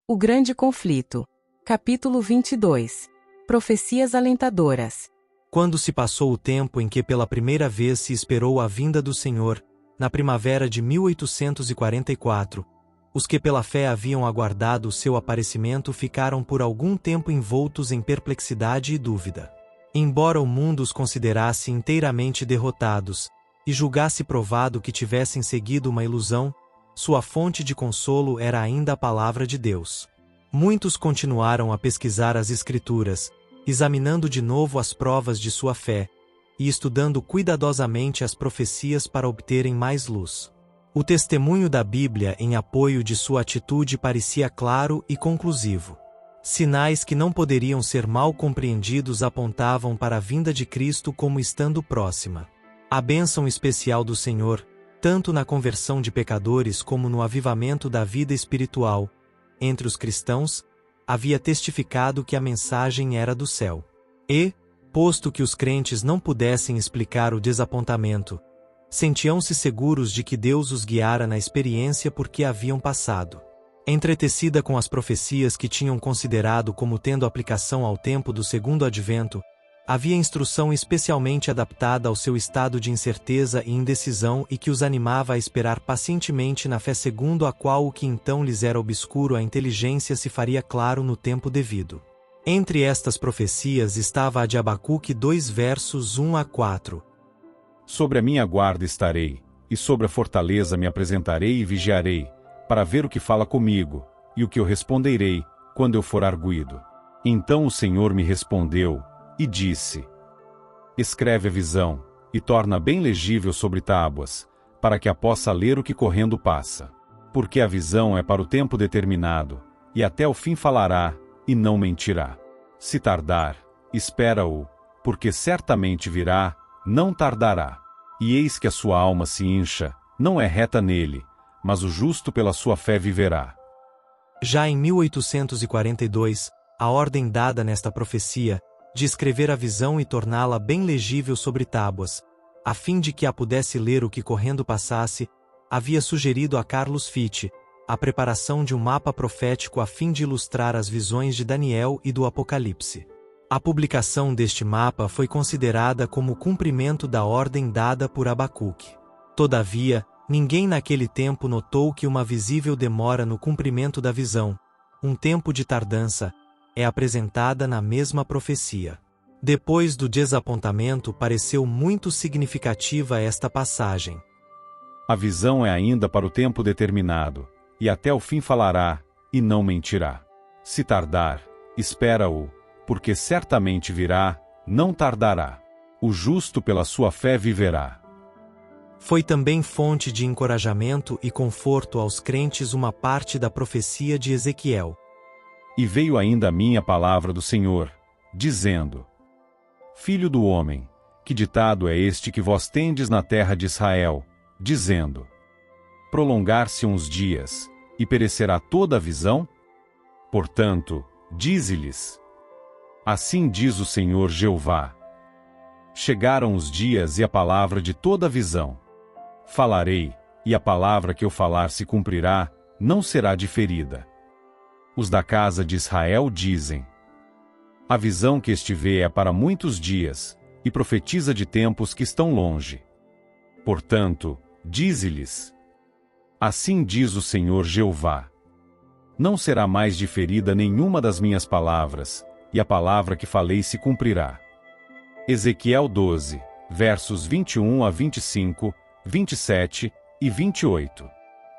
O Grande Conflito. Capítulo 22. Profecias alentadoras. Quando se passou o tempo em que pela primeira vez se esperou a vinda do Senhor, na primavera de 1844, os que pela fé haviam aguardado o seu aparecimento ficaram por algum tempo envoltos em perplexidade e dúvida. Embora o mundo os considerasse inteiramente derrotados, e julgasse provado que tivessem seguido uma ilusão, sua fonte de consolo era ainda a palavra de Deus. Muitos continuaram a pesquisar as Escrituras, examinando de novo as provas de sua fé, e estudando cuidadosamente as profecias para obterem mais luz. O testemunho da Bíblia em apoio de sua atitude parecia claro e conclusivo. Sinais que não poderiam ser mal compreendidos apontavam para a vinda de Cristo como estando próxima. A bênção especial do Senhor, tanto na conversão de pecadores como no avivamento da vida espiritual, entre os cristãos, havia testificado que a mensagem era do céu. E, posto que os crentes não pudessem explicar o desapontamento, sentiam-se seguros de que Deus os guiara na experiência por que haviam passado. Entretecida com as profecias que tinham considerado como tendo aplicação ao tempo do segundo advento, havia instrução especialmente adaptada ao seu estado de incerteza e indecisão e que os animava a esperar pacientemente na fé segundo a qual o que então lhes era obscuro a inteligência se faria claro no tempo devido. Entre estas profecias estava a de Abacuque 2 versos 1 a 4. Sobre a minha guarda estarei, e sobre a fortaleza me apresentarei e vigiarei, para ver o que fala comigo, e o que eu responderei, quando eu for arguido. Então o Senhor me respondeu, e disse: Escreve a visão, e torna bem legível sobre tábuas, para que a possa ler o que correndo passa. Porque a visão é para o tempo determinado, e até o fim falará, e não mentirá. Se tardar, espera-o, porque certamente virá, não tardará. E eis que a sua alma se incha, não é reta nele, mas o justo pela sua fé viverá. Já em 1842, a ordem dada nesta profecia, de escrever a visão e torná-la bem legível sobre tábuas, a fim de que a pudesse ler o que correndo passasse, havia sugerido a Carlos Fichte a preparação de um mapa profético a fim de ilustrar as visões de Daniel e do Apocalipse. A publicação deste mapa foi considerada como o cumprimento da ordem dada por Abacuque. Todavia, ninguém naquele tempo notou que uma visível demora no cumprimento da visão, um tempo de tardança, é apresentada na mesma profecia. Depois do desapontamento, pareceu muito significativa esta passagem. A visão é ainda para o tempo determinado, e até o fim falará, e não mentirá. Se tardar, espera-o, porque certamente virá, não tardará. O justo pela sua fé viverá. Foi também fonte de encorajamento e conforto aos crentes uma parte da profecia de Ezequiel. E veio ainda a mim a palavra do Senhor, dizendo: Filho do homem, que ditado é este que vós tendes na terra de Israel, dizendo: Prolongar-se uns dias, e perecerá toda a visão? Portanto, dize-lhes: Assim diz o Senhor Jeová: Chegaram os dias e a palavra de toda a visão. Falarei, e a palavra que eu falar se cumprirá, não será diferida. Os da casa de Israel dizem: A visão que este vê é para muitos dias, e profetiza de tempos que estão longe. Portanto, dize-lhes: Assim diz o Senhor Jeová: Não será mais diferida nenhuma das minhas palavras, e a palavra que falei se cumprirá. Ezequiel 12, versos 21 a 25, 27 e 28.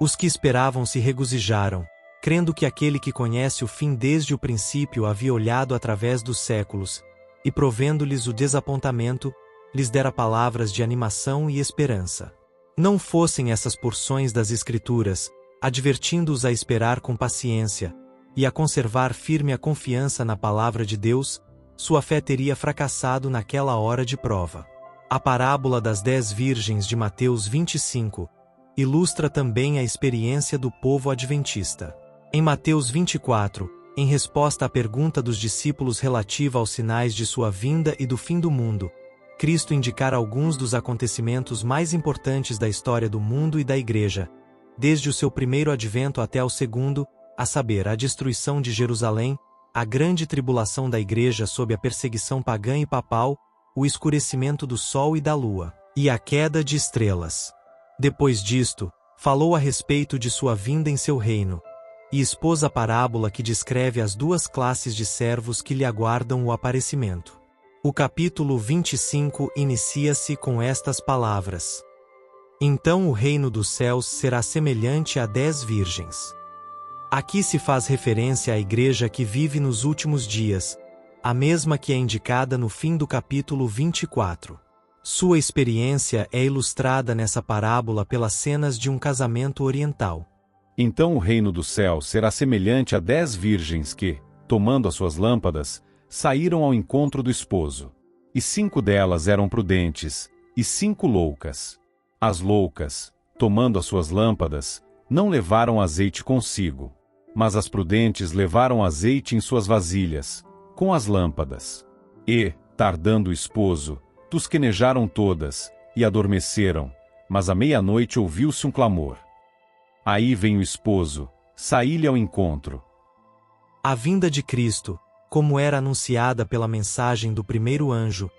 Os que esperavam se regozijaram, crendo que aquele que conhece o fim desde o princípio havia olhado através dos séculos, e provendo-lhes o desapontamento, lhes dera palavras de animação e esperança. Não fossem essas porções das Escrituras, advertindo-os a esperar com paciência, e a conservar firme a confiança na palavra de Deus, sua fé teria fracassado naquela hora de prova. A parábola das 10 virgens de Mateus 25 ilustra também a experiência do povo adventista. Em Mateus 24, em resposta à pergunta dos discípulos relativa aos sinais de sua vinda e do fim do mundo, Cristo indicara alguns dos acontecimentos mais importantes da história do mundo e da Igreja, desde o seu primeiro advento até ao segundo, a saber, a destruição de Jerusalém, a grande tribulação da Igreja sob a perseguição pagã e papal, o escurecimento do sol e da lua, e a queda de estrelas. Depois disto, falou a respeito de sua vinda em seu reino, e expôs a parábola que descreve as duas classes de servos que lhe aguardam o aparecimento. O capítulo 25 inicia-se com estas palavras: Então o reino dos céus será semelhante a 10 virgens. Aqui se faz referência à igreja que vive nos últimos dias, a mesma que é indicada no fim do capítulo 24. Sua experiência é ilustrada nessa parábola pelas cenas de um casamento oriental. Então o reino do céu será semelhante a 10 virgens que, tomando as suas lâmpadas, saíram ao encontro do esposo. E 5 delas eram prudentes, e 5 loucas. As loucas, tomando as suas lâmpadas, não levaram azeite consigo. Mas as prudentes levaram azeite em suas vasilhas, com as lâmpadas. E, tardando o esposo, tosquenejaram todas, e adormeceram, mas à meia-noite ouviu-se um clamor. Aí vem o esposo, saí-lhe ao encontro. A vinda de Cristo, como era anunciada pela mensagem do primeiro anjo,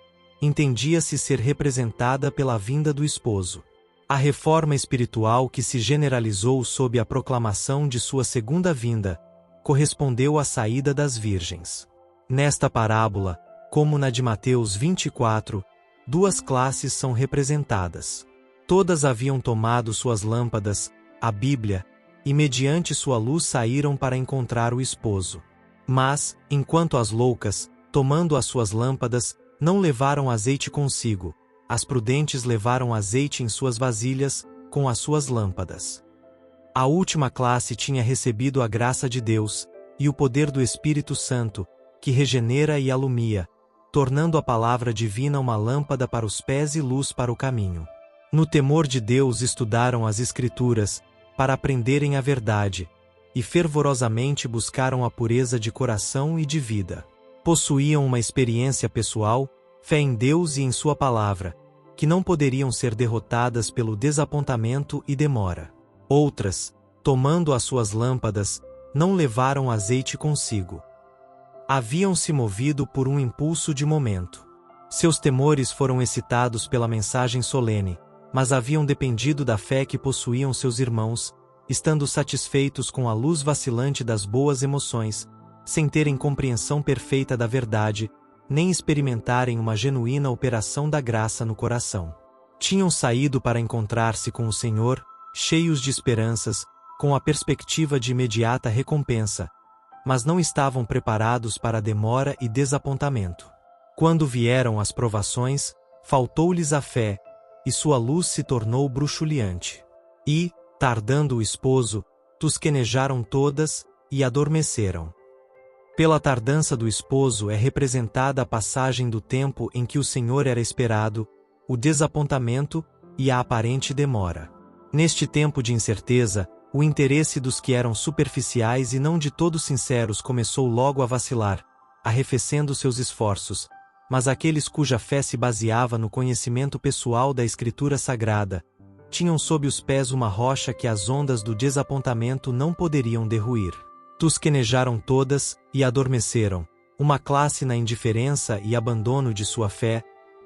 entendia-se ser representada pela vinda do esposo. A reforma espiritual que se generalizou sob a proclamação de sua segunda vinda, correspondeu à saída das virgens. Nesta parábola, como na de Mateus 24, 2 classes são representadas. Todas haviam tomado suas lâmpadas, a Bíblia, e mediante sua luz saíram para encontrar o esposo. Mas, enquanto as loucas, tomando as suas lâmpadas, não levaram azeite consigo, as prudentes levaram azeite em suas vasilhas, com as suas lâmpadas. A última classe tinha recebido a graça de Deus, e o poder do Espírito Santo, que regenera e alumia, tornando a palavra divina uma lâmpada para os pés e luz para o caminho. No temor de Deus estudaram as Escrituras, para aprenderem a verdade, e fervorosamente buscaram a pureza de coração e de vida. Possuíam uma experiência pessoal, fé em Deus e em sua palavra, que não poderiam ser derrotadas pelo desapontamento e demora. Outras, tomando as suas lâmpadas, não levaram azeite consigo. Haviam-se movido por um impulso de momento. Seus temores foram excitados pela mensagem solene, mas haviam dependido da fé que possuíam seus irmãos, estando satisfeitos com a luz vacilante das boas emoções, sem terem compreensão perfeita da verdade, nem experimentarem uma genuína operação da graça no coração. Tinham saído para encontrar-se com o Senhor, cheios de esperanças, com a perspectiva de imediata recompensa, mas não estavam preparados para a demora e desapontamento. Quando vieram as provações, faltou-lhes a fé, e sua luz se tornou bruxuleante. E, tardando o esposo, tosquenejaram todas, e adormeceram. Pela tardança do esposo é representada a passagem do tempo em que o Senhor era esperado, o desapontamento e a aparente demora. Neste tempo de incerteza, o interesse dos que eram superficiais e não de todo sinceros começou logo a vacilar, arrefecendo seus esforços, mas aqueles cuja fé se baseava no conhecimento pessoal da Escritura Sagrada, tinham sob os pés uma rocha que as ondas do desapontamento não poderiam derruir. Tosquenejaram todas, e adormeceram, uma classe na indiferença e abandono de sua fé,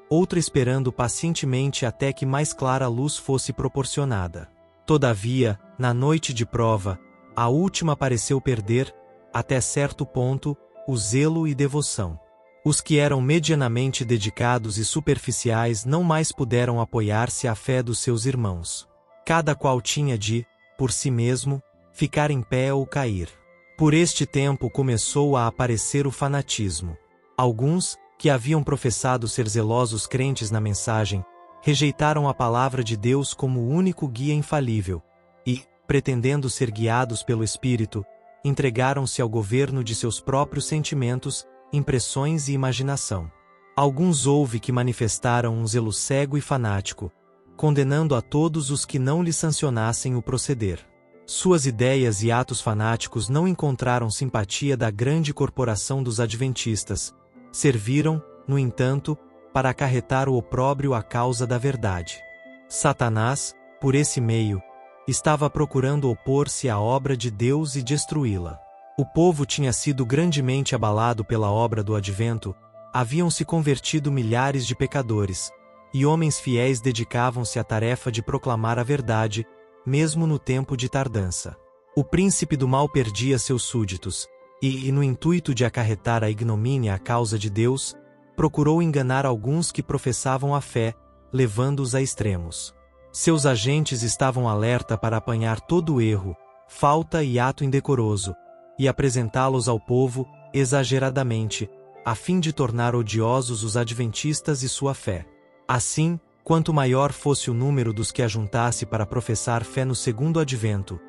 outra esperando pacientemente até que mais clara luz fosse proporcionada. Todavia, na noite de prova, a última pareceu perder, até certo ponto, o zelo e devoção. Os que eram medianamente dedicados e superficiais não mais puderam apoiar-se à fé dos seus irmãos. Cada qual tinha de, por si mesmo, ficar em pé ou cair. Por este tempo começou a aparecer o fanatismo. Alguns, que haviam professado ser zelosos crentes na mensagem, rejeitaram a palavra de Deus como o único guia infalível, e, pretendendo ser guiados pelo Espírito, entregaram-se ao governo de seus próprios sentimentos, impressões e imaginação. Alguns houve que manifestaram um zelo cego e fanático, condenando a todos os que não lhe sancionassem o proceder. Suas ideias e atos fanáticos não encontraram simpatia da grande corporação dos adventistas, serviram, no entanto, para acarretar o opróbrio à causa da verdade. Satanás, por esse meio, estava procurando opor-se à obra de Deus e destruí-la. O povo tinha sido grandemente abalado pela obra do advento, haviam se convertido milhares de pecadores, e homens fiéis dedicavam-se à tarefa de proclamar a verdade, mesmo no tempo de tardança. O príncipe do mal perdia seus súditos, e no intuito de acarretar a ignomínia à causa de Deus, procurou enganar alguns que professavam a fé, levando-os a extremos. Seus agentes estavam alerta para apanhar todo erro, falta e ato indecoroso, e apresentá-los ao povo, exageradamente, a fim de tornar odiosos os adventistas e sua fé. Assim, quanto maior fosse o número dos que ajuntasse para professar fé no segundo advento,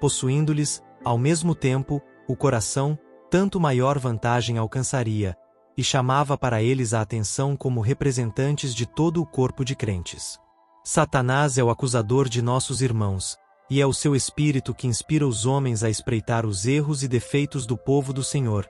possuindo-lhes, ao mesmo tempo, o coração, tanto maior vantagem alcançaria, e chamava para eles a atenção como representantes de todo o corpo de crentes. Satanás é o acusador de nossos irmãos, e é o seu espírito que inspira os homens a espreitar os erros e defeitos do povo do Senhor,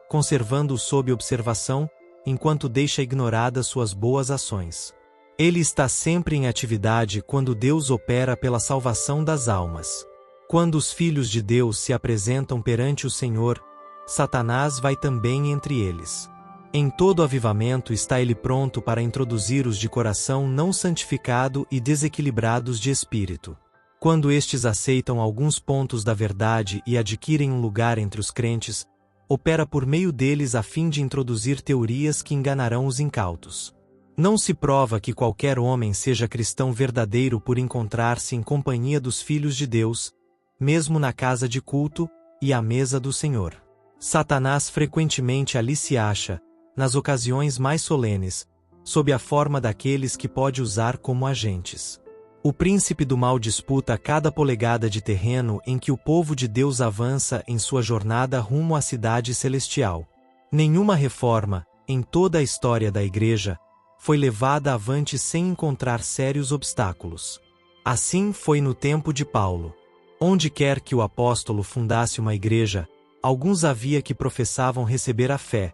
conservando-os sob observação, enquanto deixa ignoradas suas boas ações. Ele está sempre em atividade quando Deus opera pela salvação das almas. Quando os filhos de Deus se apresentam perante o Senhor, Satanás vai também entre eles. Em todo avivamento está ele pronto para introduzir os de coração não santificado e desequilibrados de espírito. Quando estes aceitam alguns pontos da verdade e adquirem um lugar entre os crentes, opera por meio deles a fim de introduzir teorias que enganarão os incautos. Não se prova que qualquer homem seja cristão verdadeiro por encontrar-se em companhia dos filhos de Deus, mesmo na casa de culto e à mesa do Senhor. Satanás frequentemente ali se acha, nas ocasiões mais solenes, sob a forma daqueles que pode usar como agentes. O príncipe do mal disputa cada polegada de terreno em que o povo de Deus avança em sua jornada rumo à cidade celestial. Nenhuma reforma, em toda a história da Igreja, foi levada avante sem encontrar sérios obstáculos. Assim foi no tempo de Paulo. Onde quer que o apóstolo fundasse uma igreja, alguns havia que professavam receber a fé,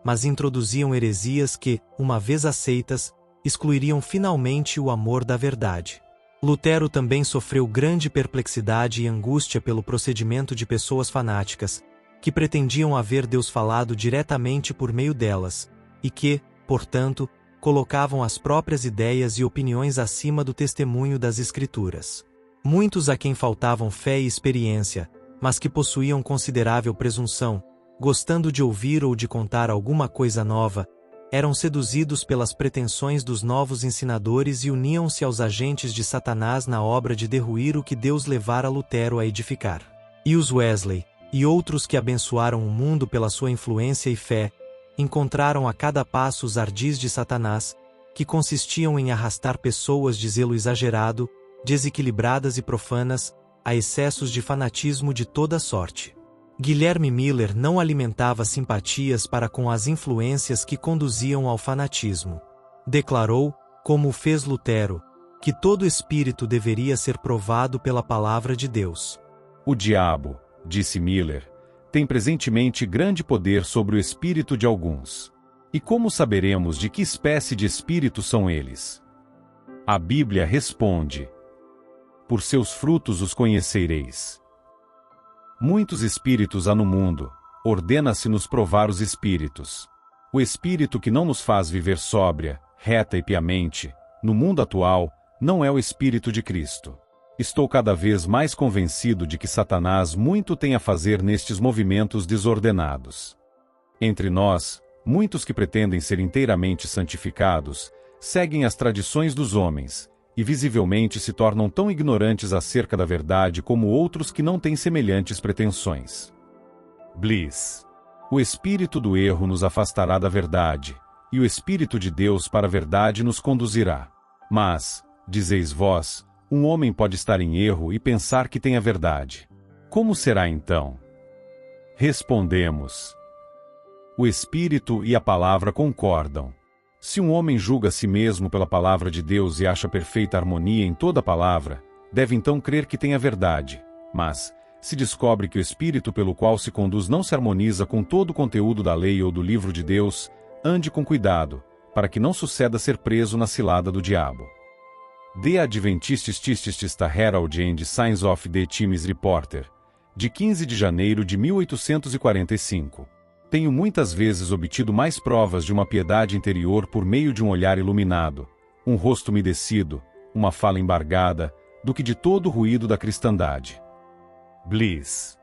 mas introduziam heresias que, uma vez aceitas, excluiriam finalmente o amor da verdade. Lutero também sofreu grande perplexidade e angústia pelo procedimento de pessoas fanáticas, que pretendiam haver Deus falado diretamente por meio delas, e que, portanto, colocavam as próprias ideias e opiniões acima do testemunho das Escrituras. Muitos a quem faltavam fé e experiência, mas que possuíam considerável presunção, gostando de ouvir ou de contar alguma coisa nova, eram seduzidos pelas pretensões dos novos ensinadores e uniam-se aos agentes de Satanás na obra de derruir o que Deus levara Lutero a edificar. E os Wesley, e outros que abençoaram o mundo pela sua influência e fé, encontraram a cada passo os ardis de Satanás, que consistiam em arrastar pessoas de zelo exagerado, desequilibradas e profanas, a excessos de fanatismo de toda sorte. Guilherme Miller não alimentava simpatias para com as influências que conduziam ao fanatismo. Declarou, como o fez Lutero, que todo espírito deveria ser provado pela palavra de Deus. O diabo, disse Miller, tem presentemente grande poder sobre o espírito de alguns. E como saberemos de que espécie de espírito são eles? A Bíblia responde: por seus frutos os conhecereis. Muitos espíritos há no mundo, ordena-se-nos provar os espíritos. O espírito que não nos faz viver sóbria, reta e piamente, no mundo atual, não é o espírito de Cristo. Estou cada vez mais convencido de que Satanás muito tem a fazer nestes movimentos desordenados. Entre nós, muitos que pretendem ser inteiramente santificados, seguem as tradições dos homens, e visivelmente se tornam tão ignorantes acerca da verdade como outros que não têm semelhantes pretensões. Bliss. O espírito do erro nos afastará da verdade, e o espírito de Deus para a verdade nos conduzirá. Mas, dizeis vós, um homem pode estar em erro e pensar que tem a verdade. Como será então? Respondemos: o espírito e a palavra concordam. Se um homem julga a si mesmo pela palavra de Deus e acha perfeita harmonia em toda a palavra, deve então crer que tem a verdade. Mas, se descobre que o espírito pelo qual se conduz não se harmoniza com todo o conteúdo da lei ou do livro de Deus, ande com cuidado, para que não suceda ser preso na cilada do diabo. The Adventist Herald and Signs of the Times Reporter, de 15 de janeiro de 1845. Tenho muitas vezes obtido mais provas de uma piedade interior por meio de um olhar iluminado, um rosto umedecido, uma fala embargada, do que de todo o ruído da cristandade. Bliss.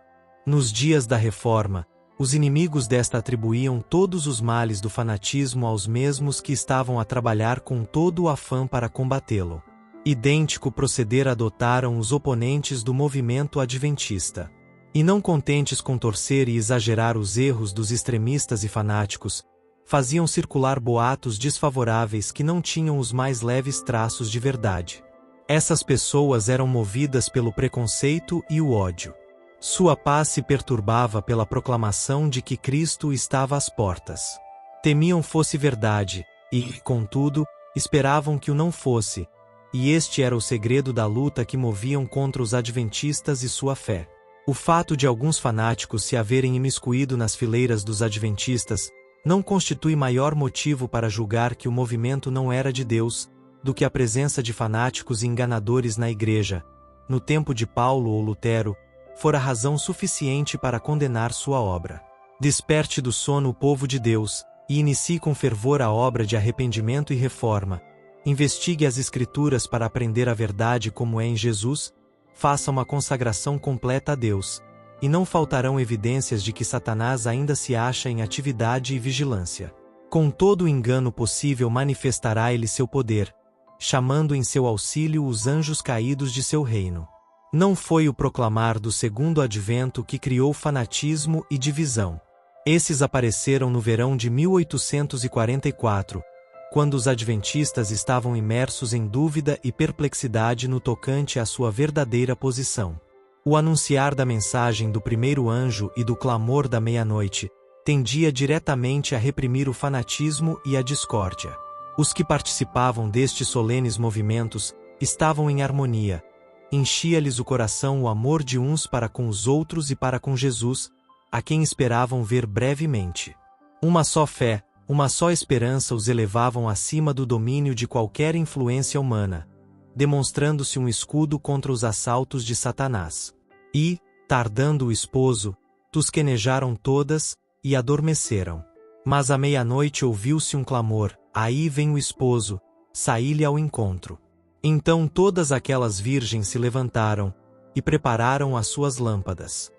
Nos dias da Reforma, os inimigos desta atribuíam todos os males do fanatismo aos mesmos que estavam a trabalhar com todo o afã para combatê-lo. Idêntico proceder adotaram os oponentes do movimento adventista. E não contentes com torcer e exagerar os erros dos extremistas e fanáticos, faziam circular boatos desfavoráveis que não tinham os mais leves traços de verdade. Essas pessoas eram movidas pelo preconceito e o ódio. Sua paz se perturbava pela proclamação de que Cristo estava às portas. Temiam fosse verdade, e, contudo, esperavam que o não fosse, e este era o segredo da luta que moviam contra os adventistas e sua fé. O fato de alguns fanáticos se haverem imiscuído nas fileiras dos adventistas não constitui maior motivo para julgar que o movimento não era de Deus, do que a presença de fanáticos e enganadores na igreja, no tempo de Paulo ou Lutero, fora razão suficiente para condenar sua obra. Desperte do sono o povo de Deus, e inicie com fervor a obra de arrependimento e reforma. Investigue as Escrituras para aprender a verdade como é em Jesus, faça uma consagração completa a Deus, e não faltarão evidências de que Satanás ainda se acha em atividade e vigilância. Com todo o engano possível manifestará ele seu poder, chamando em seu auxílio os anjos caídos de seu reino. Não foi o proclamar do segundo advento que criou fanatismo e divisão. Esses apareceram no verão de 1844, quando os adventistas estavam imersos em dúvida e perplexidade no tocante à sua verdadeira posição. O anunciar da mensagem do primeiro anjo e do clamor da meia-noite tendia diretamente a reprimir o fanatismo e a discórdia. Os que participavam destes solenes movimentos estavam em harmonia. Enchia-lhes o coração o amor de uns para com os outros e para com Jesus, a quem esperavam ver brevemente. Uma só fé, uma só esperança os elevavam acima do domínio de qualquer influência humana, demonstrando-se um escudo contra os assaltos de Satanás. E, tardando o esposo, tosquenejaram todas, e adormeceram. Mas à meia-noite ouviu-se um clamor: aí vem o esposo, saí-lhe ao encontro. Então todas aquelas virgens se levantaram, e prepararam as suas lâmpadas.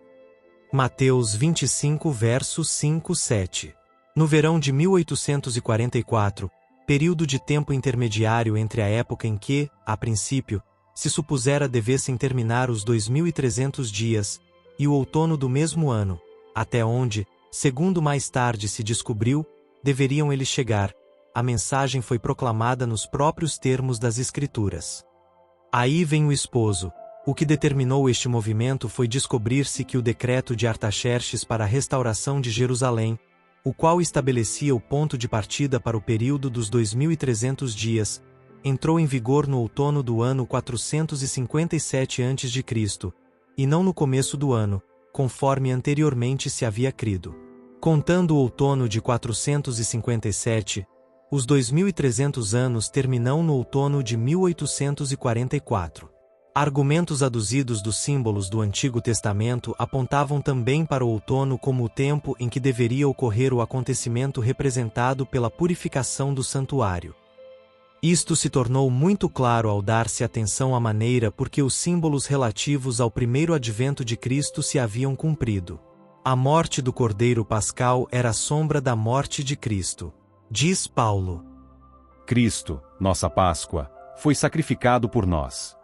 Mateus 25 versos 5-7. No verão de 1844, período de tempo intermediário entre a época em que, a princípio, se supusera devessem terminar os 2.300 dias, e o outono do mesmo ano, até onde, segundo mais tarde se descobriu, deveriam eles chegar, a mensagem foi proclamada nos próprios termos das Escrituras. Aí vem o esposo. O que determinou este movimento foi descobrir-se que o decreto de Artaxerxes para a restauração de Jerusalém, o qual estabelecia o ponto de partida para o período dos 2.300 dias, entrou em vigor no outono do ano 457 a.C., e não no começo do ano, conforme anteriormente se havia crido. Contando o outono de 457, os 2.300 anos terminam no outono de 1844. Argumentos aduzidos dos símbolos do Antigo Testamento apontavam também para o outono como o tempo em que deveria ocorrer o acontecimento representado pela purificação do santuário. Isto se tornou muito claro ao dar-se atenção à maneira por que os símbolos relativos ao primeiro advento de Cristo se haviam cumprido. A morte do Cordeiro Pascal era a sombra da morte de Cristo. Diz Paulo: Cristo, nossa Páscoa, foi sacrificado por nós.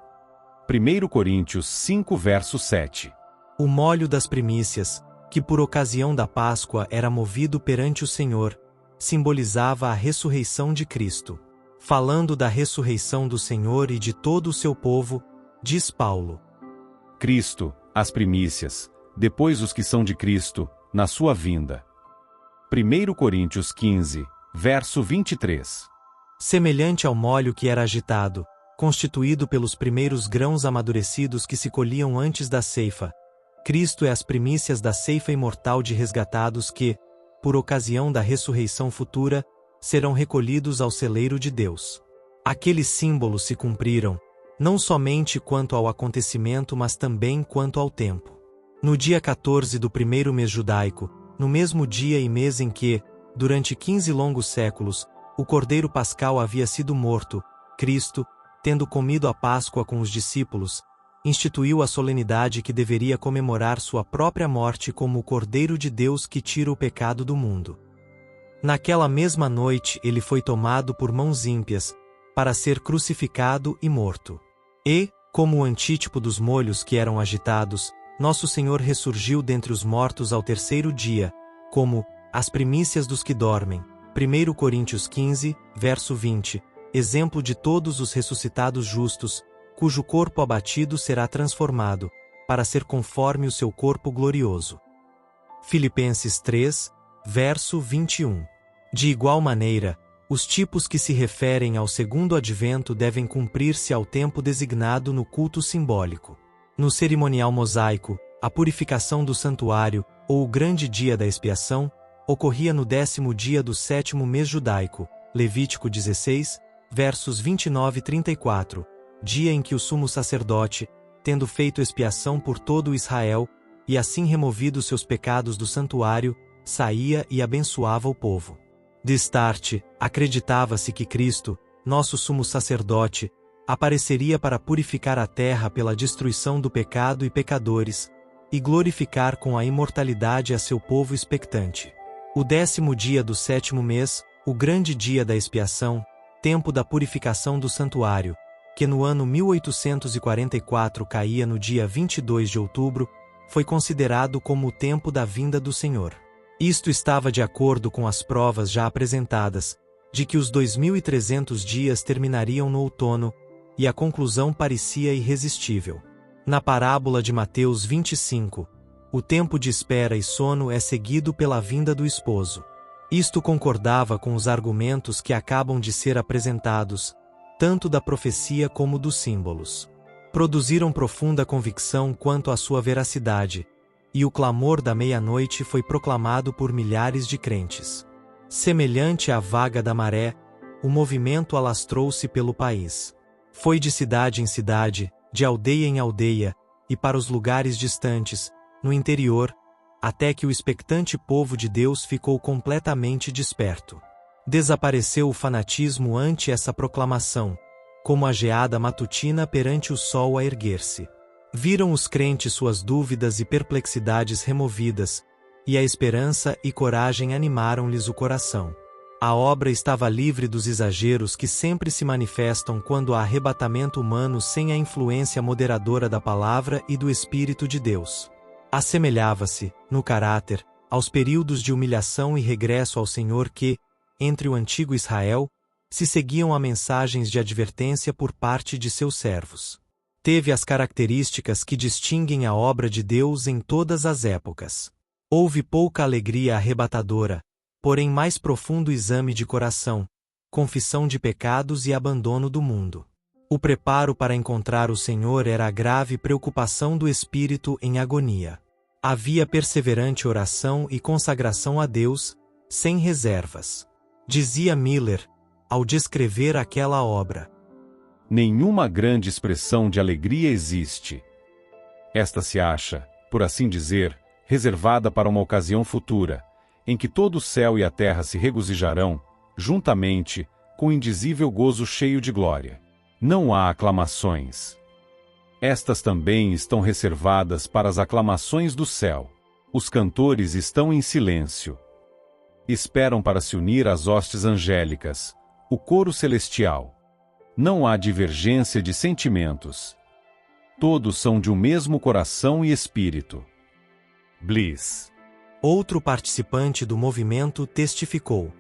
1 Coríntios 5 verso 7. O molho das primícias, que por ocasião da Páscoa era movido perante o Senhor, simbolizava a ressurreição de Cristo. Falando da ressurreição do Senhor e de todo o seu povo, diz Paulo: Cristo, as primícias, depois os que são de Cristo, na sua vinda. 1 Coríntios 15, verso 23. Semelhante ao molho que era agitado, constituído pelos primeiros grãos amadurecidos que se colhiam antes da ceifa, Cristo é as primícias da ceifa imortal de resgatados que, por ocasião da ressurreição futura, serão recolhidos ao celeiro de Deus. Aqueles símbolos se cumpriram, não somente quanto ao acontecimento mas também quanto ao tempo. No dia 14 do primeiro mês judaico, no mesmo dia e mês em que, durante 15 longos séculos, o Cordeiro Pascal havia sido morto, Cristo, tendo comido a Páscoa com os discípulos, instituiu a solenidade que deveria comemorar sua própria morte como o Cordeiro de Deus que tira o pecado do mundo. Naquela mesma noite ele foi tomado por mãos ímpias, para ser crucificado e morto. E, como o antítipo dos molhos que eram agitados, nosso Senhor ressurgiu dentre os mortos ao terceiro dia, como as primícias dos que dormem. 1 Coríntios 15, verso 20, exemplo de todos os ressuscitados justos, cujo corpo abatido será transformado, para ser conforme o seu corpo glorioso. Filipenses 3, verso 21. De igual maneira, os tipos que se referem ao segundo advento devem cumprir-se ao tempo designado no culto simbólico. No cerimonial mosaico, a purificação do santuário, ou o grande dia da expiação, ocorria no 10º dia do 7º mês judaico, Levítico 16, versos 29 e 34, dia em que o sumo sacerdote, tendo feito expiação por todo o Israel, e assim removido seus pecados do santuário, saía e abençoava o povo. Destarte, acreditava-se que Cristo, nosso sumo sacerdote, apareceria para purificar a terra pela destruição do pecado e pecadores, e glorificar com a imortalidade a seu povo expectante. O 10º dia do 7º mês, o grande dia da expiação, tempo da purificação do santuário, que no ano 1844 caía no dia 22 de outubro, foi considerado como o tempo da vinda do Senhor. Isto estava de acordo com as provas já apresentadas, de que os 2.300 dias terminariam no outono, e a conclusão parecia irresistível. Na parábola de Mateus 25, o tempo de espera e sono é seguido pela vinda do esposo. Isto concordava com os argumentos que acabam de ser apresentados, tanto da profecia como dos símbolos. Produziram profunda convicção quanto à sua veracidade, e o clamor da meia-noite foi proclamado por milhares de crentes. Semelhante à vaga da maré, o movimento alastrou-se pelo país. Foi de cidade em cidade, de aldeia em aldeia, e para os lugares distantes, no interior, até que o expectante povo de Deus ficou completamente desperto. Desapareceu o fanatismo ante essa proclamação, como a geada matutina perante o sol a erguer-se. Viram os crentes suas dúvidas e perplexidades removidas, e a esperança e coragem animaram-lhes o coração. A obra estava livre dos exageros que sempre se manifestam quando há arrebatamento humano sem a influência moderadora da palavra e do Espírito de Deus. Assemelhava-se, no caráter, aos períodos de humilhação e regresso ao Senhor que, entre o antigo Israel, se seguiam a mensagens de advertência por parte de seus servos. Teve as características que distinguem a obra de Deus em todas as épocas. Houve pouca alegria arrebatadora, porém mais profundo exame de coração, confissão de pecados e abandono do mundo. O preparo para encontrar o Senhor era a grave preocupação do espírito em agonia. Havia perseverante oração e consagração a Deus, sem reservas. Dizia Miller, ao descrever aquela obra: nenhuma grande expressão de alegria existe. Esta se acha, por assim dizer, reservada para uma ocasião futura, em que todo o céu e a terra se regozijarão, juntamente, com indizível gozo cheio de glória. Não há aclamações. Estas também estão reservadas para as aclamações do céu. Os cantores estão em silêncio. Esperam para se unir às hostes angélicas, o coro celestial. Não há divergência de sentimentos. Todos são de um mesmo coração e espírito. Bliss, outro participante do movimento, testificou: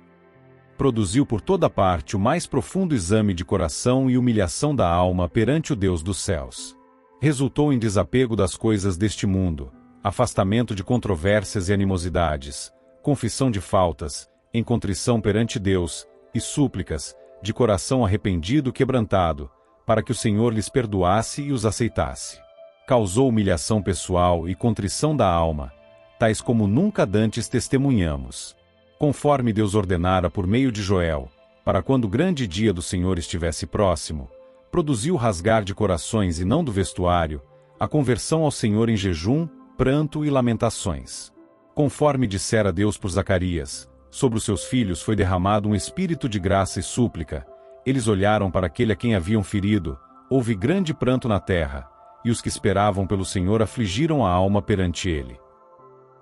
produziu por toda parte o mais profundo exame de coração e humilhação da alma perante o Deus dos céus. Resultou em desapego das coisas deste mundo, afastamento de controvérsias e animosidades, confissão de faltas, em contrição perante Deus, e súplicas, de coração arrependido e quebrantado, para que o Senhor lhes perdoasse e os aceitasse. Causou humilhação pessoal e contrição da alma, tais como nunca dantes testemunhamos. Conforme Deus ordenara por meio de Joel, para quando o grande dia do Senhor estivesse próximo, produziu rasgar de corações e não do vestuário, a conversão ao Senhor em jejum, pranto e lamentações. Conforme dissera Deus por Zacarias, sobre os seus filhos foi derramado um espírito de graça e súplica. Eles olharam para aquele a quem haviam ferido, houve grande pranto na terra, e os que esperavam pelo Senhor afligiram a alma perante ele.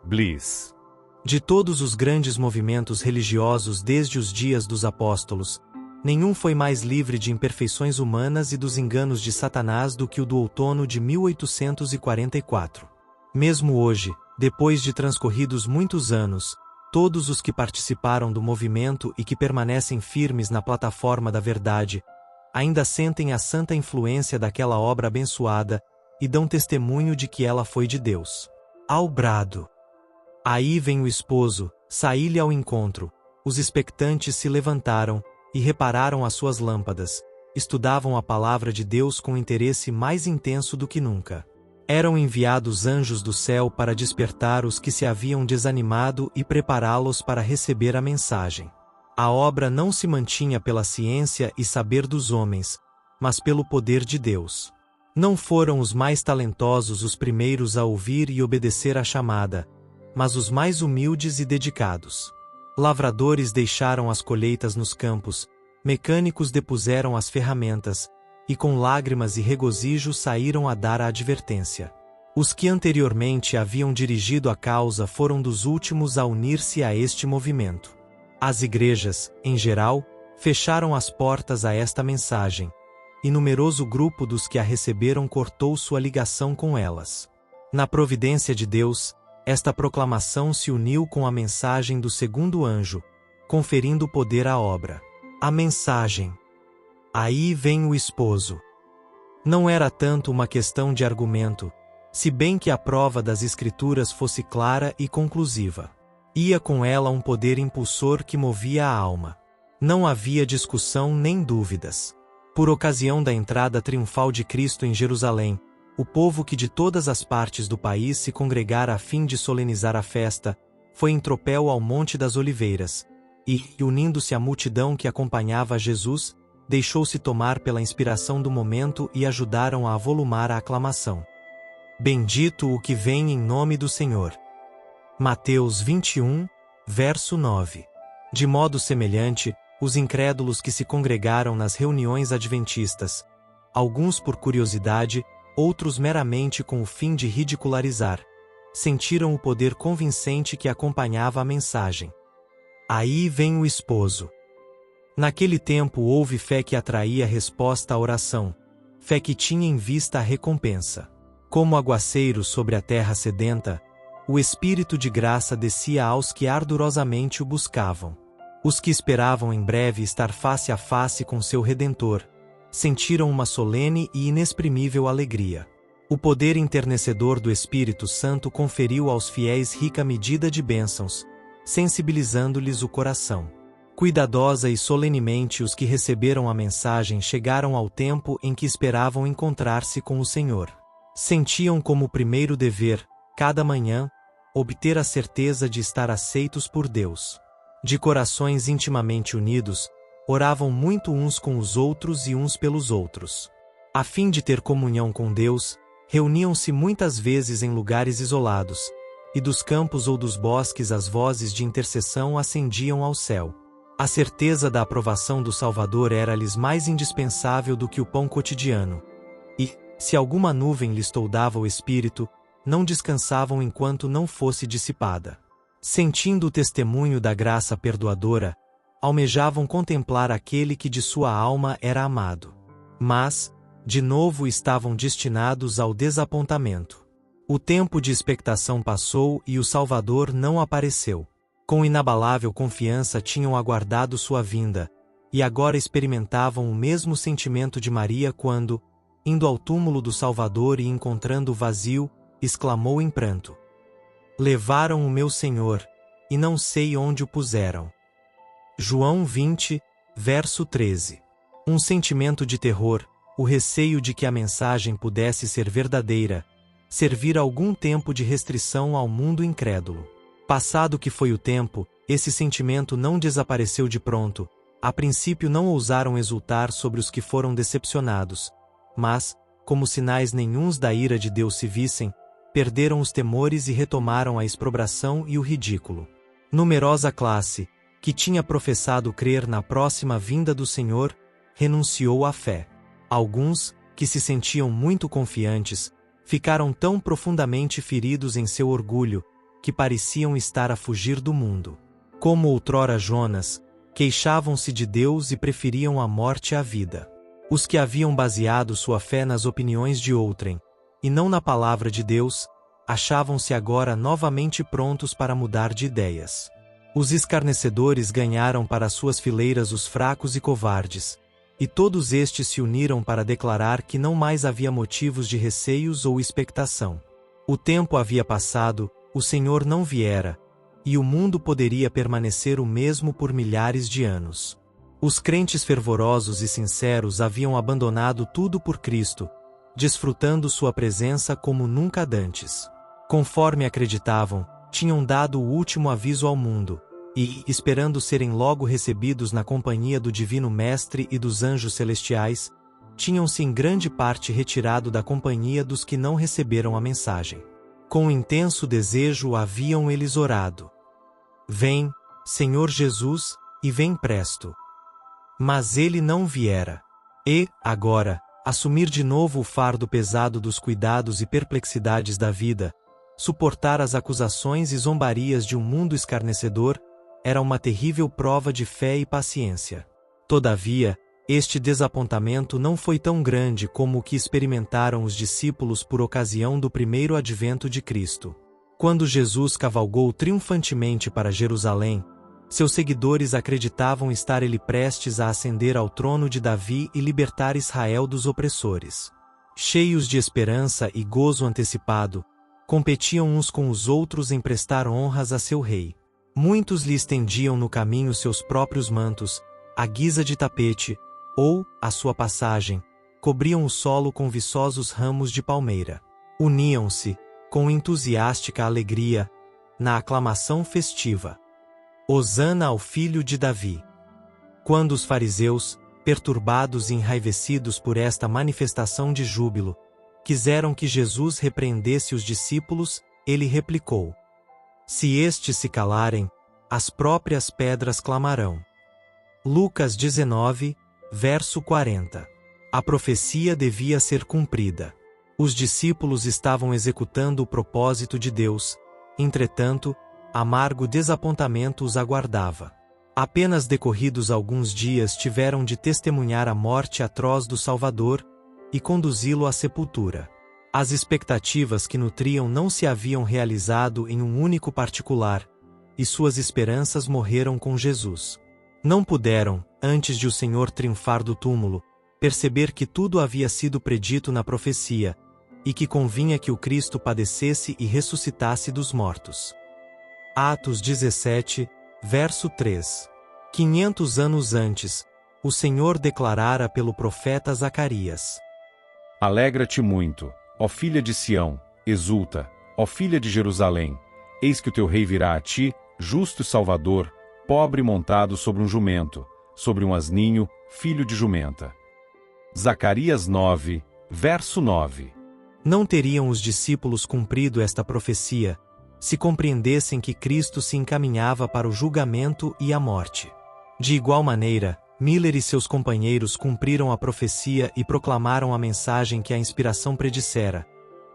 Bliss. De todos os grandes movimentos religiosos desde os dias dos apóstolos, nenhum foi mais livre de imperfeições humanas e dos enganos de Satanás do que o do outono de 1844. Mesmo hoje, depois de transcorridos muitos anos, todos os que participaram do movimento e que permanecem firmes na plataforma da verdade, ainda sentem a santa influência daquela obra abençoada e dão testemunho de que ela foi de Deus. Ao brado: aí vem o esposo, saí-lhe ao encontro, os expectantes se levantaram e repararam as suas lâmpadas, estudavam a palavra de Deus com interesse mais intenso do que nunca. Eram enviados anjos do céu para despertar os que se haviam desanimado e prepará-los para receber a mensagem. A obra não se mantinha pela ciência e saber dos homens, mas pelo poder de Deus. Não foram os mais talentosos os primeiros a ouvir e obedecer à chamada, mas os mais humildes e dedicados. Lavradores deixaram as colheitas nos campos, mecânicos depuseram as ferramentas, e com lágrimas e regozijo saíram a dar a advertência. Os que anteriormente haviam dirigido a causa foram dos últimos a unir-se a este movimento. As igrejas, em geral, fecharam as portas a esta mensagem, e numeroso grupo dos que a receberam cortou sua ligação com elas. Na providência de Deus, esta proclamação se uniu com a mensagem do segundo anjo, conferindo poder à obra. A mensagem: aí vem o esposo. Não era tanto uma questão de argumento, se bem que a prova das Escrituras fosse clara e conclusiva. Ia com ela um poder impulsor que movia a alma. Não havia discussão nem dúvidas. Por ocasião da entrada triunfal de Cristo em Jerusalém, o povo que de todas as partes do país se congregara a fim de solenizar a festa, foi em tropel ao Monte das Oliveiras, e, unindo-se à multidão que acompanhava Jesus, deixou-se tomar pela inspiração do momento e ajudaram a avolumar a aclamação. Bendito o que vem em nome do Senhor. Mateus 21, verso 9. De modo semelhante, os incrédulos que se congregaram nas reuniões adventistas, alguns por curiosidade, outros meramente com o fim de ridicularizar, sentiram o poder convincente que acompanhava a mensagem. Aí vem o esposo. Naquele tempo houve fé que atraía resposta à oração, fé que tinha em vista a recompensa. Como aguaceiros sobre a terra sedenta, o Espírito de graça descia aos que ardorosamente o buscavam. Os que esperavam em breve estar face a face com seu Redentor, sentiram uma solene e inexprimível alegria. O poder enternecedor do Espírito Santo conferiu aos fiéis rica medida de bênçãos, sensibilizando-lhes o coração. Cuidadosa e solenemente os que receberam a mensagem chegaram ao tempo em que esperavam encontrar-se com o Senhor. Sentiam como primeiro dever, cada manhã, obter a certeza de estar aceitos por Deus. De corações intimamente unidos, oravam muito uns com os outros e uns pelos outros. A fim de ter comunhão com Deus, reuniam-se muitas vezes em lugares isolados, e dos campos ou dos bosques as vozes de intercessão ascendiam ao céu. A certeza da aprovação do Salvador era-lhes mais indispensável do que o pão cotidiano. E, se alguma nuvem lhes toldava o espírito, não descansavam enquanto não fosse dissipada. Sentindo o testemunho da graça perdoadora, almejavam contemplar aquele que de sua alma era amado. Mas, de novo estavam destinados ao desapontamento. O tempo de expectação passou e o Salvador não apareceu. Com inabalável confiança tinham aguardado sua vinda, e agora experimentavam o mesmo sentimento de Maria quando, indo ao túmulo do Salvador e encontrando o vazio, exclamou em pranto: levaram o meu Senhor, e não sei onde o puseram. João 20, verso 13. Um sentimento de terror, o receio de que a mensagem pudesse ser verdadeira, servir algum tempo de restrição ao mundo incrédulo. Passado que foi o tempo, esse sentimento não desapareceu de pronto, A princípio não ousaram exultar sobre os que foram decepcionados, mas, como sinais nenhuns da ira de Deus se vissem, perderam os temores e retomaram a exprobração e o ridículo. Numerosa classe, que tinha professado crer na próxima vinda do Senhor, renunciou à fé. Alguns, que se sentiam muito confiantes, ficaram tão profundamente feridos em seu orgulho, que pareciam estar a fugir do mundo. Como outrora Jonas, queixavam-se de Deus e preferiam a morte à vida. Os que haviam baseado sua fé nas opiniões de outrem, e não na palavra de Deus, achavam-se agora novamente prontos para mudar de ideias. Os escarnecedores ganharam para suas fileiras os fracos e covardes, e todos estes se uniram para declarar que não mais havia motivos de receios ou expectação. O tempo havia passado, o Senhor não viera, e o mundo poderia permanecer o mesmo por milhares de anos. Os crentes fervorosos e sinceros haviam abandonado tudo por Cristo, desfrutando sua presença como nunca dantes. Conforme acreditavam, tinham dado o último aviso ao mundo, e, esperando serem logo recebidos na companhia do Divino Mestre e dos anjos celestiais, tinham-se em grande parte retirado da companhia dos que não receberam a mensagem. Com intenso desejo haviam eles orado: Vem, Senhor Jesus, e vem presto. Mas ele não viera. E, agora, assumir de novo o fardo pesado dos cuidados e perplexidades da vida, suportar as acusações e zombarias de um mundo escarnecedor, era uma terrível prova de fé e paciência. Todavia, este desapontamento não foi tão grande como o que experimentaram os discípulos por ocasião do primeiro advento de Cristo. Quando Jesus cavalgou triunfantemente para Jerusalém, seus seguidores acreditavam estar ele prestes a ascender ao trono de Davi e libertar Israel dos opressores. Cheios de esperança e gozo antecipado, competiam uns com os outros em prestar honras a seu rei. Muitos lhe estendiam no caminho seus próprios mantos, à guisa de tapete, ou, à sua passagem, cobriam o solo com viçosos ramos de palmeira. Uniam-se, com entusiástica alegria, na aclamação festiva: Hosana ao filho de Davi. Quando os fariseus, perturbados e enraivecidos por esta manifestação de júbilo, quiseram que Jesus repreendesse os discípulos, ele replicou: Se estes se calarem, as próprias pedras clamarão. Lucas 19, verso 40. A profecia devia ser cumprida. Os discípulos estavam executando o propósito de Deus, entretanto, amargo desapontamento os aguardava. Apenas decorridos alguns dias tiveram de testemunhar a morte atroz do Salvador e conduzi-lo à sepultura. As expectativas que nutriam não se haviam realizado em um único particular, e suas esperanças morreram com Jesus. Não puderam, antes de o Senhor triunfar do túmulo, perceber que tudo havia sido predito na profecia, e que convinha que o Cristo padecesse e ressuscitasse dos mortos. Atos 17, verso 3. 500 anos antes, o Senhor declarara pelo profeta Zacarias: Alegra-te muito, ó filha de Sião, exulta, ó filha de Jerusalém, eis que o teu rei virá a ti, justo e salvador, pobre montado sobre um jumento, sobre um asninho, filho de jumenta. Zacarias 9, verso 9. Não teriam os discípulos cumprido esta profecia, se compreendessem que Cristo se encaminhava para o julgamento e a morte. De igual maneira, Miller e seus companheiros cumpriram a profecia e proclamaram a mensagem que a inspiração predissera,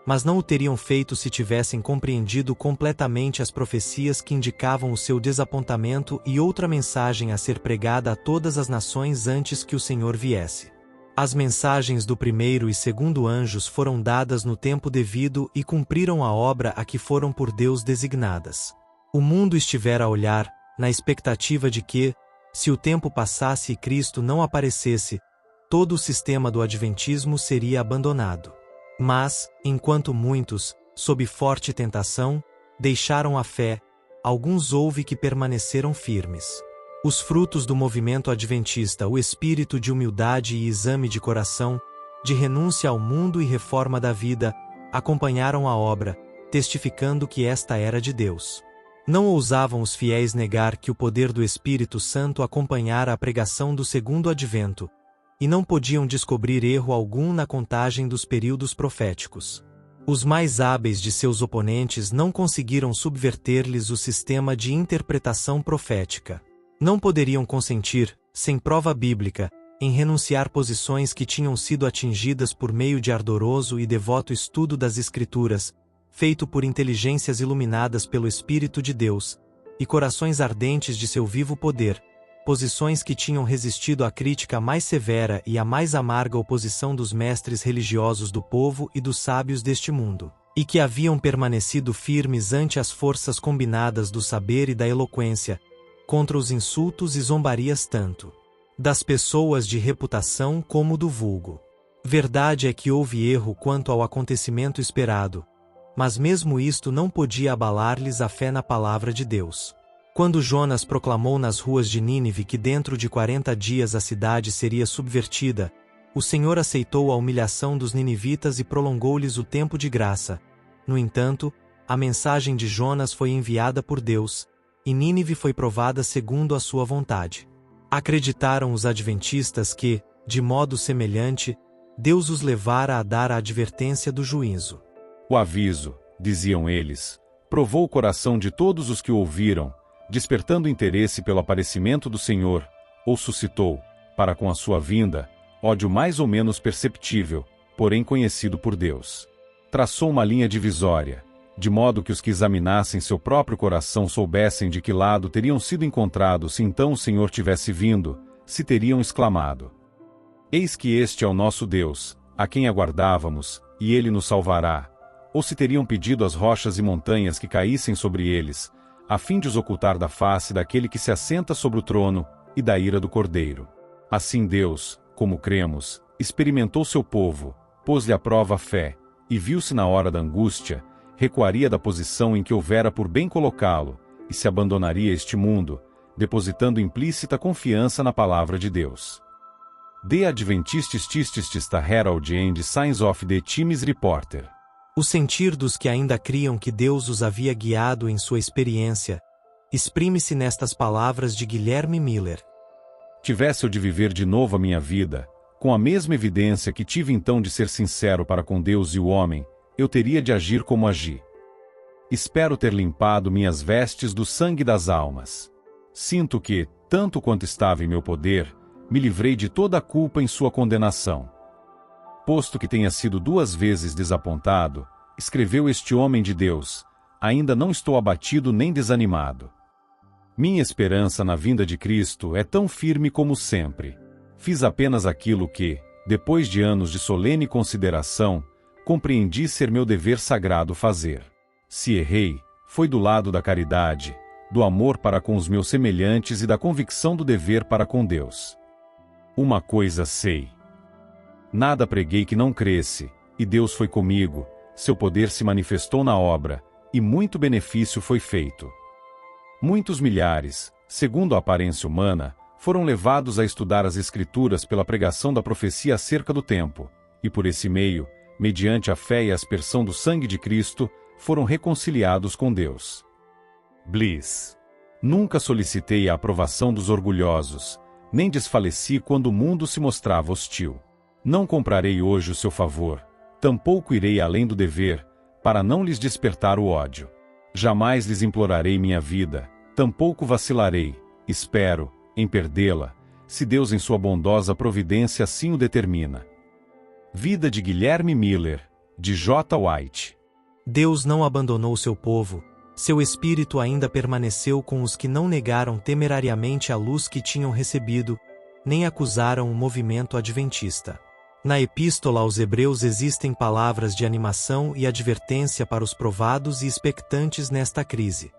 mas não o teriam feito se tivessem compreendido completamente as profecias que indicavam o seu desapontamento e outra mensagem a ser pregada a todas as nações antes que o Senhor viesse. As mensagens do primeiro e segundo anjos foram dadas no tempo devido e cumpriram a obra a que foram por Deus designadas. O mundo estivera a olhar, na expectativa de que, se o tempo passasse e Cristo não aparecesse, todo o sistema do adventismo seria abandonado. Mas, enquanto muitos, sob forte tentação, deixaram a fé, alguns houve que permaneceram firmes. Os frutos do movimento adventista, o espírito de humildade e exame de coração, de renúncia ao mundo e reforma da vida, acompanharam a obra, testificando que esta era de Deus. Não ousavam os fiéis negar que o poder do Espírito Santo acompanhara a pregação do segundo advento, e não podiam descobrir erro algum na contagem dos períodos proféticos. Os mais hábeis de seus oponentes não conseguiram subverter-lhes o sistema de interpretação profética. Não poderiam consentir, sem prova bíblica, em renunciar posições que tinham sido atingidas por meio de ardoroso e devoto estudo das Escrituras, feito por inteligências iluminadas pelo Espírito de Deus, e corações ardentes de seu vivo poder, posições que tinham resistido à crítica mais severa e à mais amarga oposição dos mestres religiosos do povo e dos sábios deste mundo, e que haviam permanecido firmes ante as forças combinadas do saber e da eloquência, contra os insultos e zombarias tanto das pessoas de reputação como do vulgo. Verdade é que houve erro quanto ao acontecimento esperado, mas mesmo isto não podia abalar-lhes a fé na palavra de Deus. Quando Jonas proclamou nas ruas de Nínive que dentro de 40 dias a cidade seria subvertida, o Senhor aceitou a humilhação dos ninivitas e prolongou-lhes o tempo de graça. No entanto, a mensagem de Jonas foi enviada por Deus, e Nínive foi provada segundo a sua vontade. Acreditaram os adventistas que, de modo semelhante, Deus os levara a dar a advertência do juízo. O aviso, diziam eles, provou o coração de todos os que o ouviram, despertando interesse pelo aparecimento do Senhor, ou suscitou, para com a sua vinda, ódio mais ou menos perceptível, porém conhecido por Deus. Traçou uma linha divisória, de modo que os que examinassem seu próprio coração soubessem de que lado teriam sido encontrados se então o Senhor tivesse vindo, se teriam exclamado: Eis que este é o nosso Deus, a quem aguardávamos, e ele nos salvará. Ou se teriam pedido às rochas e montanhas que caíssem sobre eles, a fim de os ocultar da face daquele que se assenta sobre o trono, e da ira do Cordeiro. Assim Deus, como cremos, experimentou seu povo, pôs-lhe à prova a fé, e viu-se na hora da angústia, recuaria da posição em que houvera por bem colocá-lo, e se abandonaria este mundo, depositando implícita confiança na palavra de Deus. The Adventist Herald and Signs of the Times Reporter. O sentir dos que ainda criam que Deus os havia guiado em sua experiência exprime-se nestas palavras de Guilherme Miller. Tivesse eu de viver de novo a minha vida, com a mesma evidência que tive então de ser sincero para com Deus e o homem, eu teria de agir como agi. Espero ter limpado minhas vestes do sangue das almas. Sinto que, tanto quanto estava em meu poder, me livrei de toda a culpa em sua condenação. Posto que tenha sido 2 vezes desapontado, escreveu este homem de Deus, ainda não estou abatido nem desanimado. Minha esperança na vinda de Cristo é tão firme como sempre. Fiz apenas aquilo que, depois de anos de solene consideração, compreendi ser meu dever sagrado fazer. Se errei, foi do lado da caridade, do amor para com os meus semelhantes e da convicção do dever para com Deus. Uma coisa sei. Nada preguei que não cresce, e Deus foi comigo, seu poder se manifestou na obra, e muito benefício foi feito. Muitos milhares, segundo a aparência humana, foram levados a estudar as Escrituras pela pregação da profecia acerca do tempo, e por esse meio, mediante a fé e a aspersão do sangue de Cristo, foram reconciliados com Deus. Bliss. Nunca solicitei a aprovação dos orgulhosos, nem desfaleci quando o mundo se mostrava hostil. Não comprarei hoje o seu favor, tampouco irei além do dever, para não lhes despertar o ódio. Jamais lhes implorarei minha vida, tampouco vacilarei, espero, em perdê-la, se Deus em sua bondosa providência assim o determina. Vida de Guilherme Miller, de J. White. Deus não abandonou seu povo, seu espírito ainda permaneceu com os que não negaram temerariamente a luz que tinham recebido, nem acusaram o movimento adventista. Na Epístola aos Hebreus existem palavras de animação e advertência para os provados e expectantes nesta crise.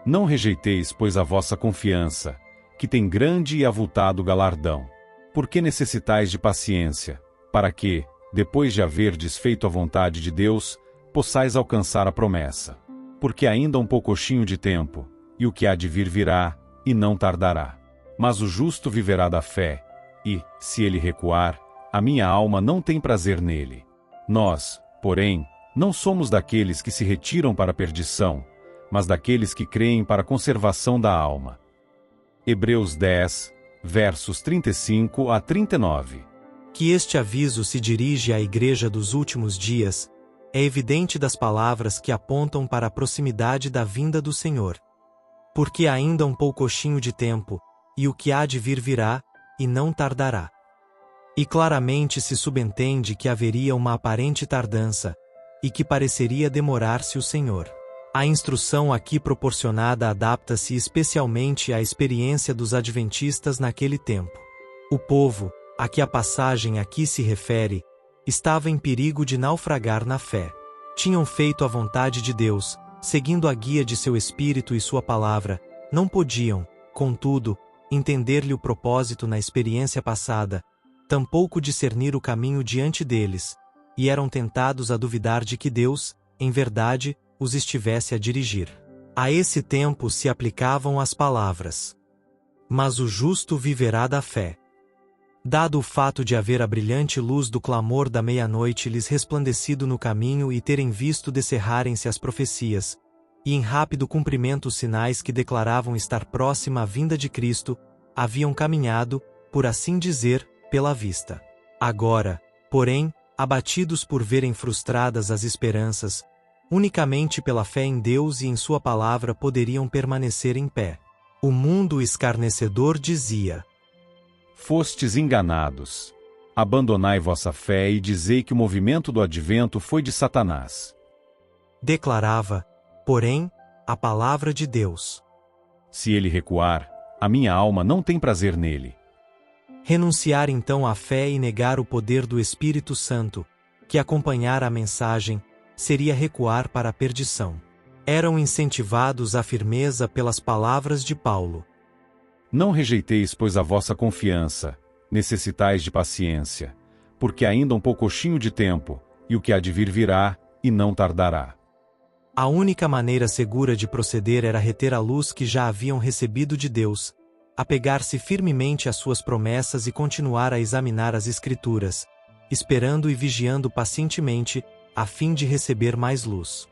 Não rejeiteis, pois, a vossa confiança, que tem grande e avultado galardão. Porque necessitais de paciência, para que, depois de haverdes feito a vontade de Deus, possais alcançar a promessa. Porque ainda um poucochinho de tempo, e o que há de vir virá, e não tardará. Mas o justo viverá da fé, e, se ele recuar, a minha alma não tem prazer nele. Nós, porém, não somos daqueles que se retiram para a perdição, mas daqueles que creem para a conservação da alma. Hebreus 10, versos 35 a 39. Que este aviso se dirige à Igreja dos últimos dias, é evidente das palavras que apontam para a proximidade da vinda do Senhor. Porque ainda um poucochinho de tempo, e o que há de vir virá, e não tardará. E claramente se subentende que haveria uma aparente tardança, e que pareceria demorar-se o Senhor. A instrução aqui proporcionada adapta-se especialmente à experiência dos adventistas naquele tempo. O povo, a que a passagem aqui se refere, estava em perigo de naufragar na fé. Tinham feito a vontade de Deus, seguindo a guia de seu Espírito e sua palavra, não podiam, contudo, entender-lhe o propósito na experiência passada, tampouco discernir o caminho diante deles, e eram tentados a duvidar de que Deus, em verdade, os estivesse a dirigir. A esse tempo se aplicavam as palavras: mas o justo viverá da fé. Dado o fato de haver a brilhante luz do clamor da meia-noite lhes resplandecido no caminho e terem visto descerrarem-se as profecias, e em rápido cumprimento os sinais que declaravam estar próxima a vinda de Cristo, haviam caminhado, por assim dizer, pela vista. Agora, porém, abatidos por verem frustradas as esperanças, unicamente pela fé em Deus e em sua palavra poderiam permanecer em pé. O mundo escarnecedor dizia: Fostes enganados. Abandonai vossa fé e dizei que o movimento do advento foi de Satanás. Declarava, porém, a palavra de Deus: Se ele recuar, a minha alma não tem prazer nele. Renunciar então à fé e negar o poder do Espírito Santo, que acompanhara a mensagem, seria recuar para a perdição. Eram incentivados à firmeza pelas palavras de Paulo. Não rejeiteis, pois, a vossa confiança, necessitais de paciência, porque ainda um poucochinho de tempo, e o que há de vir virá, e não tardará. A única maneira segura de proceder era reter a luz que já haviam recebido de Deus, apegar-se firmemente às suas promessas e continuar a examinar as Escrituras, esperando e vigiando pacientemente, a fim de receber mais luz.